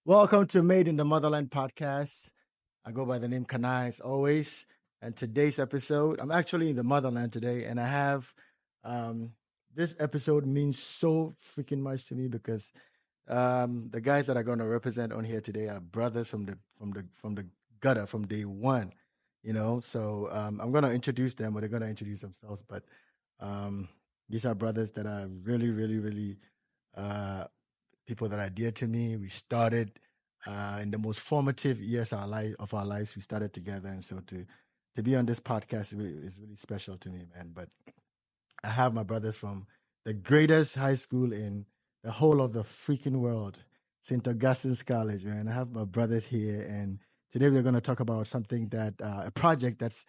Welcome to Made in the Motherland podcast. I go by the name Kanai as always. And today's episode, I'm actually in the motherland today, and I have um, this episode means so freaking much to me because the guys that are going to represent on here today are brothers from the gutter from day one. I'm going to introduce them, or they're going to introduce themselves. But um, these are brothers that are really, really, really uh, people that are dear to me. We started in the most formative years of our lives. We started together, and so to be on this podcast is really special to me, man. But I have my brothers from the greatest high school in the whole of the freaking world, St. Augustine's College, man. I have my brothers here, and today we're going to talk about something that a project that's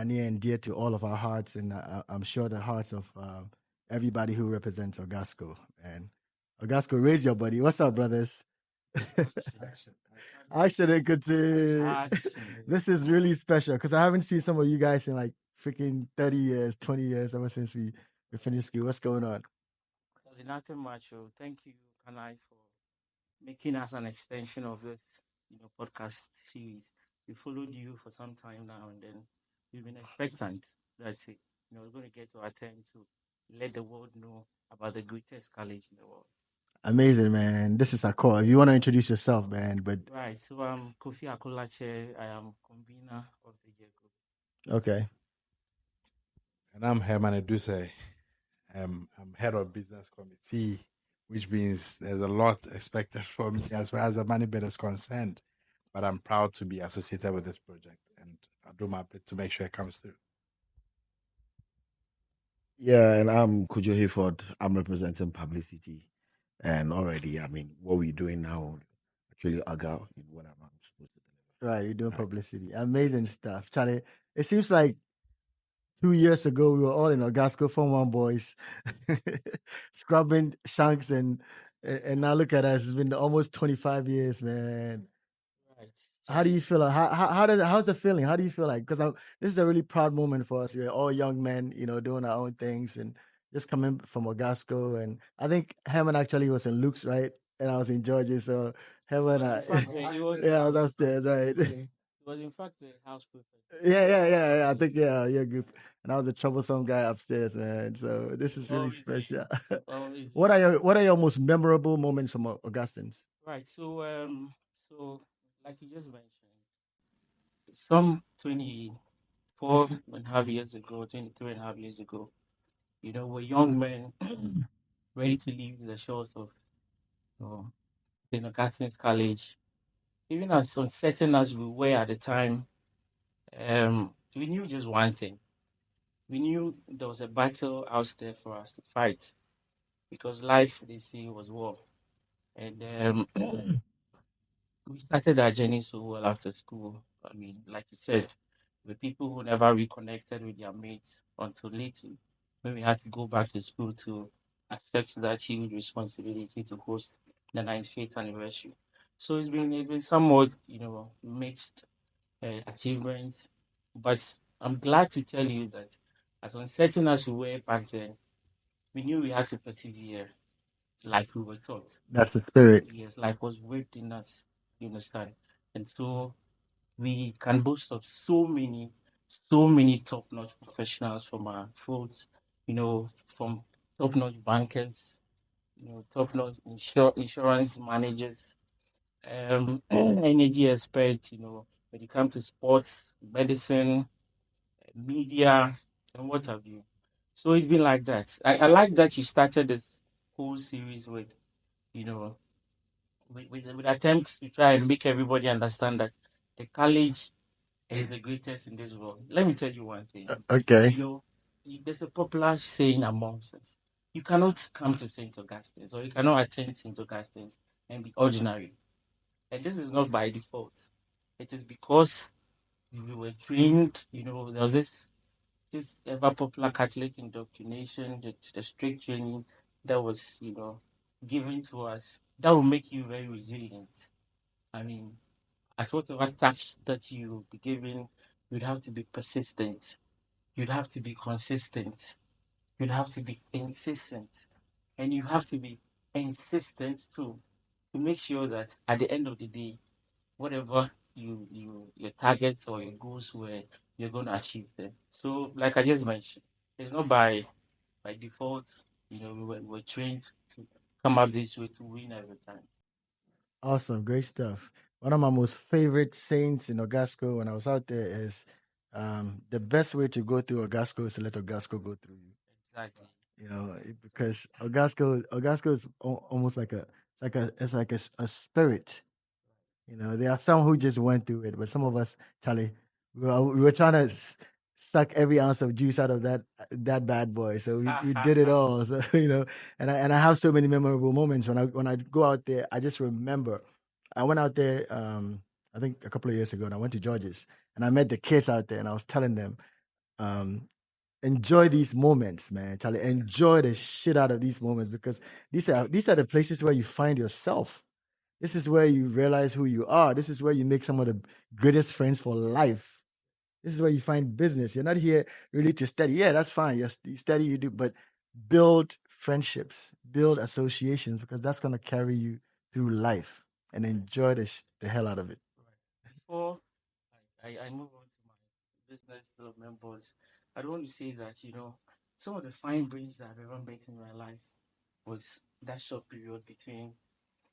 near and dear to all of our hearts, and I'm sure the hearts of everybody who represents Augasco. And Augasco, raise your buddy. What's up, brothers? Action and continue. This is really special because I haven't seen some of you guys in like freaking 30 years, 20 years, ever since we finished school. What's going on? There's nothing much. Thank you, Kanai, for making us an extension of this, podcast series. We followed you for some time now, and then we've been expectant that we're going to get to attend to let the world know about the greatest college in the world. Amazing, man. This is a call. If you want to introduce yourself, man, but Right. So I'm Kofi Akolache. I am convener of the year group. okay. And I'm Herman Eduse. I'm head of business committee, which means there's a lot expected from me as far as the money bit is concerned. But I'm proud to be associated with this project, and I'll do my bit to make sure it comes through. Yeah, and I'm Kujo Hayford. I'm representing publicity. And already, what we're doing now actually agile in what I'm supposed to deliver. Right, you're doing Right. publicity. Amazing stuff. Charlie, it seems like 2 years ago we were all in Ogasco Form One boys, scrubbing shanks and now look at us. It's been almost 25 years, man. Right. How do you feel? How's the feeling? How do you feel like? Because this is a really proud moment for us. We're all young men, doing our own things and just coming from Ogasco. And I think Hammond actually was in Luke's, right? And I was in Georgia, so Hammond, In fact, it was yeah, I was upstairs, right? it was in fact the house prefect. Yeah. I think yeah, group. And I was a troublesome guy upstairs, man. So this is really Always be. special. Always be. What are your most memorable moments from Augustine's? Right. So like you just mentioned, some 24.5 years ago, 23.5 years ago, we're young men ready to leave the shores of uh, Catholic College. Even as uncertain as we were at the time, we knew just one thing. We knew there was a battle out there for us to fight because life, they say, was war. And we started our journey so well after school. I mean, like you said, the people who never reconnected with their mates until lately, when we had to go back to school to accept that huge responsibility to host the 95th anniversary. So it's been somewhat mixed achievements, but I'm glad to tell you that as uncertain as we were back then, we knew we had to persevere like we were taught. That's the spirit. Yes, like was whipped in us, you understand? And so we can boast of so many top-notch professionals from our fields, from top-notch bankers, top-notch insurance managers, energy experts, when it comes to sports, medicine, media, and what have you. So it's been like that. I like that you started this whole series with, you know, with attempts to try and make everybody understand that the college is the greatest in this world. Let me tell you one thing. Okay. You know, there's a popular saying amongst us. You cannot come to St. Augustine's or you cannot attend St. Augustine's and be ordinary. And this is not by default. It is because we were trained, there was this ever popular Catholic indoctrination, the strict training that was, given to us that will make you very resilient. I mean, at whatever task that you be given, you'd have to be persistent. You'd have to be consistent. You'd have to be insistent. And you have to be insistent too. to make sure that at the end of the day, whatever your targets or your goals were, you're going to achieve them. So, like I just mentioned, it's not by default. We were trained to come up this way to win every time. Awesome, great stuff. One of my most favorite sayings in Ogasco when I was out there is, the best way to go through Ogasco is to let Ogasco go through you. Exactly. Because Ogasco is almost like a spirit. There are some who just went through it, but some of us, Charlie, we were trying to suck every ounce of juice out of that bad boy. So we did it all. So and I have so many memorable moments when I go out there. I just remember I went out there, I think a couple of years ago, and I went to George's, and I met the kids out there, and I was telling them, um, enjoy these moments, man, Charlie. Enjoy the shit out of these moments, because these are the places where you find yourself. This is where you realize who you are. This is where you make some of the greatest friends for life. This is where you find business. You're not here really to study. Yeah, that's fine. You study, you do, but build friendships, build associations, because that's going to carry you through life, and enjoy the hell out of it. Before I move on to my business development boss, I don't want to say that, some of the fine brains that I've ever met in my life was that short period between,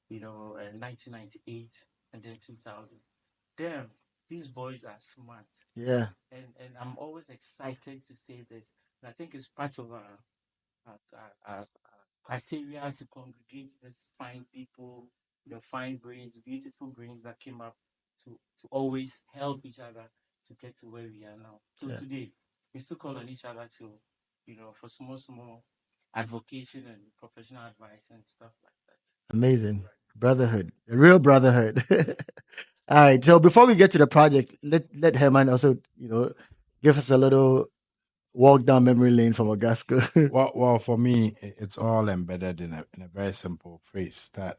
1998 and then 2000. Damn, these boys are smart. Yeah. And I'm always excited to say this. And I think it's part of our criteria to congregate these fine people, the fine brains, beautiful brains that came up to always help each other to get to where we are now. So Yeah. today, we still call on each other to, for small advocation and professional advice and stuff like that. Amazing. Brotherhood. A real brotherhood. All right. So before we get to the project, let Herman also, give us a little walk down memory lane from Ogasco. Well, for me, it's all embedded in a very simple phrase that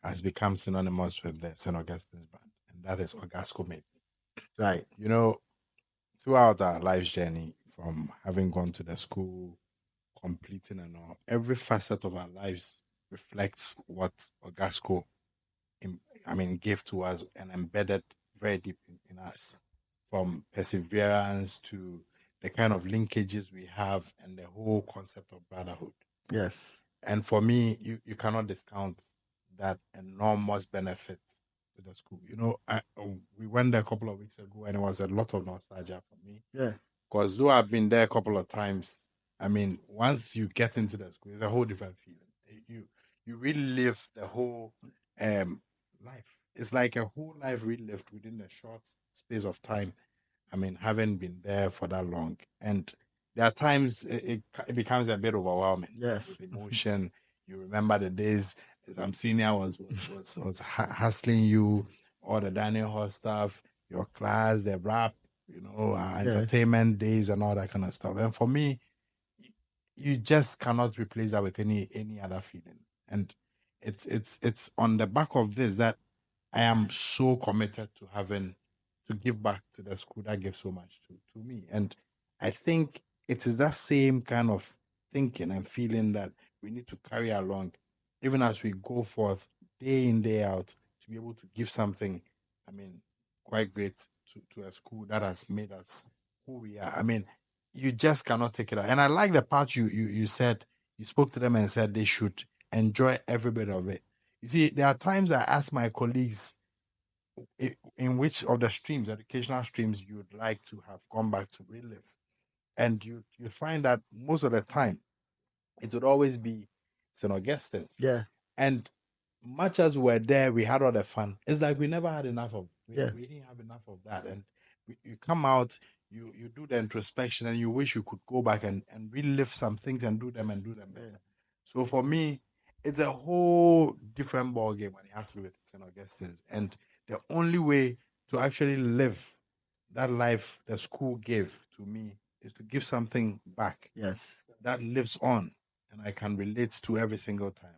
has become synonymous with the St. Augustine's brand, and that is Ogasco made. Right. Throughout our life's journey, from having gone to the school, completing and all, every facet of our lives reflects what Ogasco, gave to us and embedded very deep in us, from perseverance to the kind of linkages we have and the whole concept of brotherhood. Yes. And for me, you cannot discount that enormous benefit to the school. We went there a couple of weeks ago, and it was a lot of nostalgia for me. Yeah. Because though I've been there a couple of times, once you get into the school, it's a whole different feeling. You really live the whole life. It's like a whole life relived within a short space of time. Having been there for that long, and there are times it becomes a bit overwhelming. Yes. With emotion. You remember the days some senior was hustling you, all the dining hall stuff, your class, the rap, entertainment days and all that kind of stuff. And for me, you just cannot replace that with any other feeling. And it's on the back of this that I am so committed to having to give back to the school that gave so much to me. And I think it is that same kind of thinking and feeling that we need to carry along, even as we go forth day in, day out, to be able to give something, quite great to a school that has made us who we are. You just cannot take it out. And I like the part you said, you spoke to them and said they should enjoy every bit of it. You see, there are times I ask my colleagues in which of the streams, educational streams, you would like to have gone back to relive. And you find that most of the time, it would always be St. Augustine's. Yeah. And much as we're there, we had all the fun. It's like we never had enough of. We didn't have enough of that. And you come out, you do the introspection, and you wish you could go back and relive some things and do them better. Yeah. So for me, it's a whole different ball game when it has to do with St. Augustine's. And the only way to actually live that life the school gave to me is to give something back. Yes. That lives on, and I can relate to every single time.